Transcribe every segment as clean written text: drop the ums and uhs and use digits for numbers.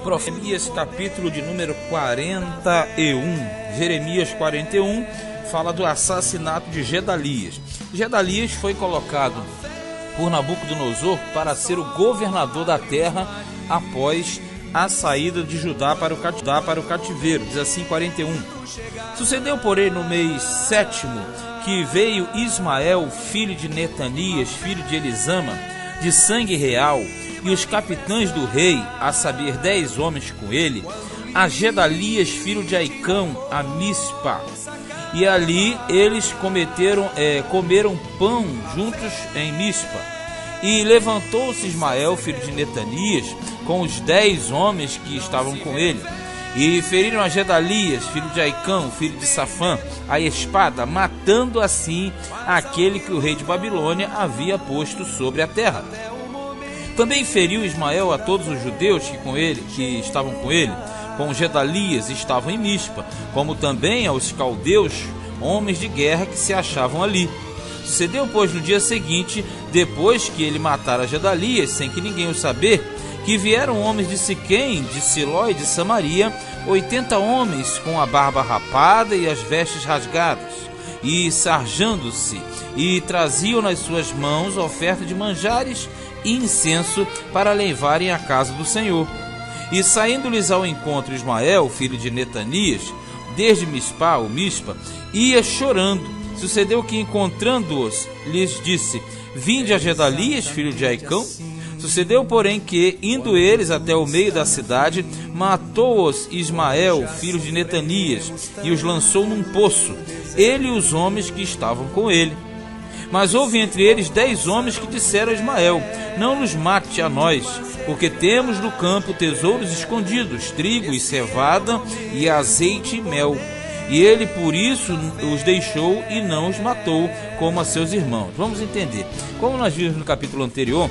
profeta Jeremias, capítulo de número 41. Jeremias 41 fala do assassinato de Gedalias. Gedalias foi colocado por Nabucodonosor para ser o governador da terra após a saída de Judá para o cativeiro. Diz assim 41. Sucedeu, porém, no mês 7º, que veio Ismael, filho de Netanias, filho de Elisama, de sangue real, e os capitães do rei, a saber 10 homens com ele, a Gedalias, filho de Aicão, a Mispa. E ali eles comeram pão juntos em Mispa. E levantou-se Ismael, filho de Netanias, com os 10 homens que estavam com ele, e feriram a Gedalias, filho de Aicão, filho de Safã, a espada, matando assim aquele que o rei de Babilônia havia posto sobre a terra. Também feriu Ismael a todos os judeus que estavam com ele, com Gedalias estavam em Mispa, como também aos caldeus, homens de guerra que se achavam ali. Sucedeu, pois, no dia seguinte, depois que ele matara Gedalias, sem que ninguém o saber, que vieram homens de Siquém, de Siló e de Samaria, 80 homens com a barba rapada e as vestes rasgadas, e sarjando-se, e traziam nas suas mãos oferta de manjares e incenso para levarem à casa do Senhor. E saindo-lhes ao encontro Ismael, filho de Netanias, desde Mispa, ou Mispa, ia chorando. Sucedeu que, encontrando-os, lhes disse: Vinde a Gedalias, filho de Aicão. Sucedeu, porém, que, indo eles até o meio da cidade, matou-os Ismael, filho de Netanias, e os lançou num poço, ele e os homens que estavam com ele. Mas houve entre eles 10 homens que disseram a Ismael: Não nos mate a nós, porque temos no campo tesouros escondidos, trigo e cevada, e azeite e mel. E ele por isso os deixou e não os matou, como a seus irmãos. Vamos entender. Como nós vimos no capítulo anterior,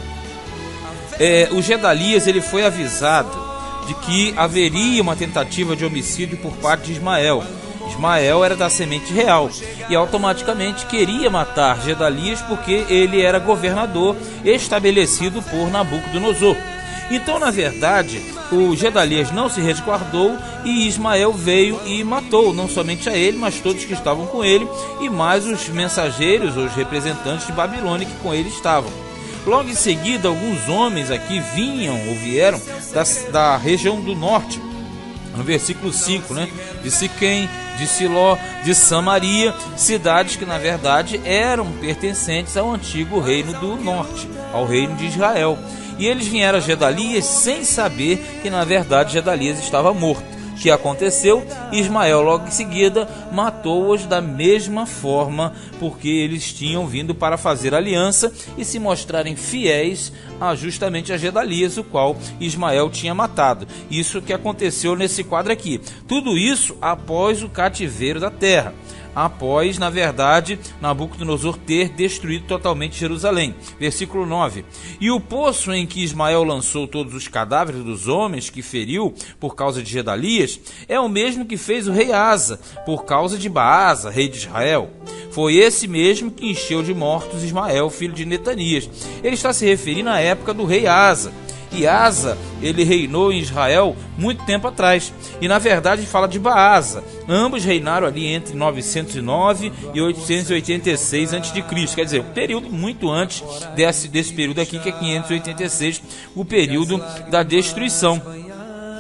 o Gedalias ele foi avisado de que haveria uma tentativa de homicídio por parte de Ismael. Ismael era da semente real e automaticamente queria matar Gedalias porque ele era governador estabelecido por Nabucodonosor. Então, na verdade, o Gedalias não se resguardou e Ismael veio e matou não somente a ele, mas todos que estavam com ele e mais os mensageiros, os representantes de Babilônia que com ele estavam. Logo em seguida, alguns homens aqui vieram da região do norte, no versículo 5, de Siquém, de Siló, de Samaria, cidades que na verdade eram pertencentes ao antigo reino do norte, ao reino de Israel. E eles vieram a Gedalias sem saber que na verdade Gedalias estava morto. O que aconteceu? Ismael logo em seguida matou-os da mesma forma, porque eles tinham vindo para fazer aliança e se mostrarem fiéis justamente a Gedalias, o qual Ismael tinha matado. Isso que aconteceu nesse quadro aqui. Tudo isso após o cativeiro da terra. Após, na verdade, Nabucodonosor ter destruído totalmente Jerusalém. Versículo 9. E o poço em que Ismael lançou todos os cadáveres dos homens que feriu por causa de Gedalias é o mesmo que fez o rei Asa por causa de Baasa, rei de Israel. Foi esse mesmo que encheu de mortos Ismael, filho de Netanias. Ele está se referindo à época do rei Asa. E Asa, ele reinou em Israel muito tempo atrás. E na verdade fala de Baasa. Ambos reinaram ali entre 909 e 886 a.C. Quer dizer, um período muito antes desse período aqui, que é 586, o período da destruição.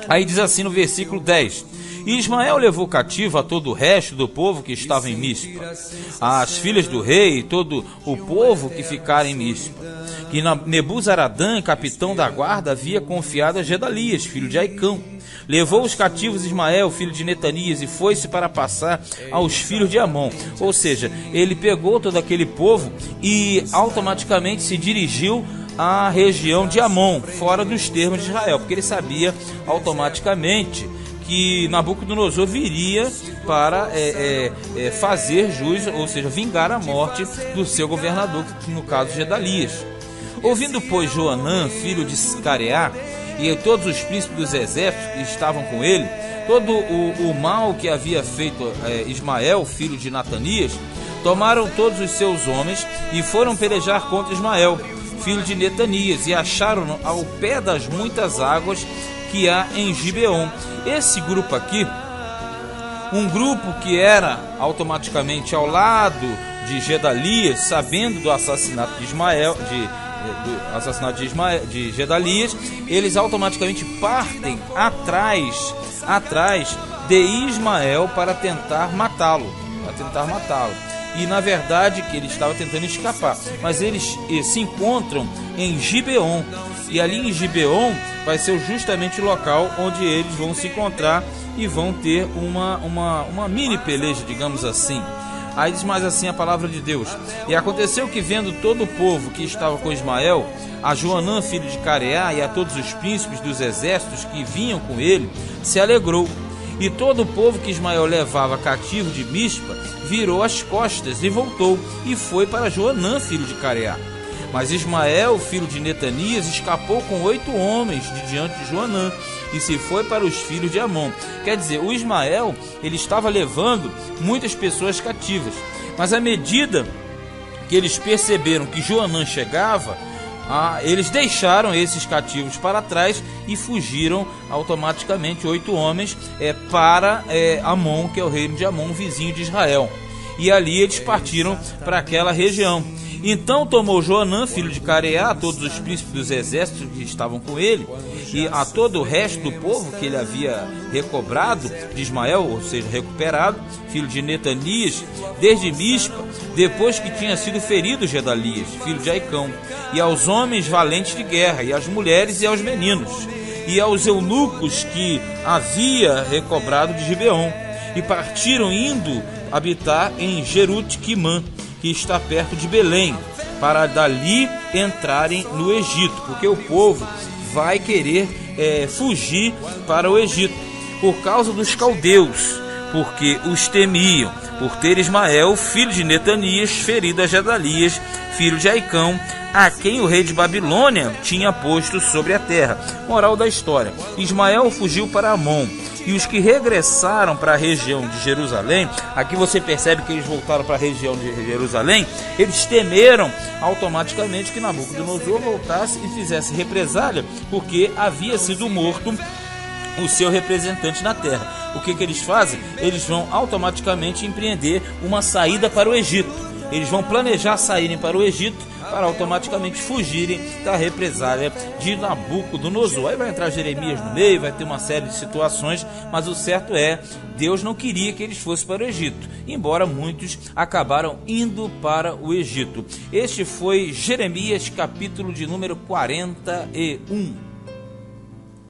Aí diz assim no versículo 10. E Ismael levou cativo a todo o resto do povo que estava em Mispa, as filhas do rei e todo o povo que ficara em Mispa, que Nebuzaradã, capitão da guarda, havia confiado a Gedalias, filho de Aicão. Levou os cativos Ismael, filho de Netanias, e foi-se para passar aos filhos de Amon. Ou seja, ele pegou todo aquele povo e automaticamente se dirigiu à região de Amon, fora dos termos de Israel, porque ele sabia automaticamente que Nabucodonosor viria para fazer jus, ou seja, vingar a morte do seu governador, que no caso Gedalias. Ouvindo, pois, Joanã, filho de Careá, e todos os príncipes dos exércitos que estavam com ele, todo o mal que havia feito Ismael, filho de Netanias, tomaram todos os seus homens e foram pelejar contra Ismael, filho de Netanias, e acharam-no ao pé das muitas águas que há em Gibeon. Esse grupo aqui, um grupo que era automaticamente ao lado de Gedalias, sabendo do assassinato de Gedalias, eles automaticamente partem atrás de Ismael para tentar matá-lo. E na verdade que ele estava tentando escapar, mas eles se encontram em Gibeon, e ali em Gibeon vai ser justamente o local onde eles vão se encontrar e vão ter uma mini peleja, digamos assim. Aí diz mais assim a palavra de Deus: e aconteceu que, vendo todo o povo que estava com Ismael, a Joanã filho de Careá e a todos os príncipes dos exércitos que vinham com ele, se alegrou. E todo o povo que Ismael levava cativo de Mispa virou as costas e voltou, e foi para Joanã filho de Careá. Mas Ismael filho de Netanias escapou com 8 homens de diante de Joanã, e se foi para os filhos de Amon. Quer dizer, o Ismael, ele estava levando muitas pessoas cativas, mas à medida que eles perceberam que Joanã chegava, eles deixaram esses cativos para trás e fugiram automaticamente 8 homens para Amon, que é o reino de Amon, vizinho de Israel. E ali eles partiram para aquela região. Então tomou Joanã, filho de Careá, a todos os príncipes dos exércitos que estavam com ele, e a todo o resto do povo que ele havia recobrado de Ismael, ou seja, recuperado, filho de Netanias, desde Mispa, depois que tinha sido ferido Gedalias, filho de Aicão, e aos homens valentes de guerra, e às mulheres e aos meninos, e aos eunucos que havia recobrado de Gibeon, e partiram indo habitar em Jerute-Quimã, que está perto de Belém, para dali entrarem no Egito, porque o povo vai querer fugir para o Egito por causa dos caldeus, porque os temiam, por ter Ismael, filho de Netanias, ferido a Gedalias, filho de Aicão, a quem o rei de Babilônia tinha posto sobre a terra. Moral da história: Ismael fugiu para Amon, e os que regressaram para a região de Jerusalém, aqui você percebe que eles voltaram para a região de Jerusalém, eles temeram automaticamente que Nabucodonosor voltasse e fizesse represália, porque havia sido morto o seu representante na terra. O que eles fazem? Eles vão automaticamente empreender uma saída para o Egito. Eles vão planejar saírem para o Egito para automaticamente fugirem da represália de Nabucodonosor. Aí vai entrar Jeremias no meio, vai ter uma série de situações, mas o certo é, Deus não queria que eles fossem para o Egito, embora muitos acabaram indo para o Egito. Este foi Jeremias, capítulo de número 41.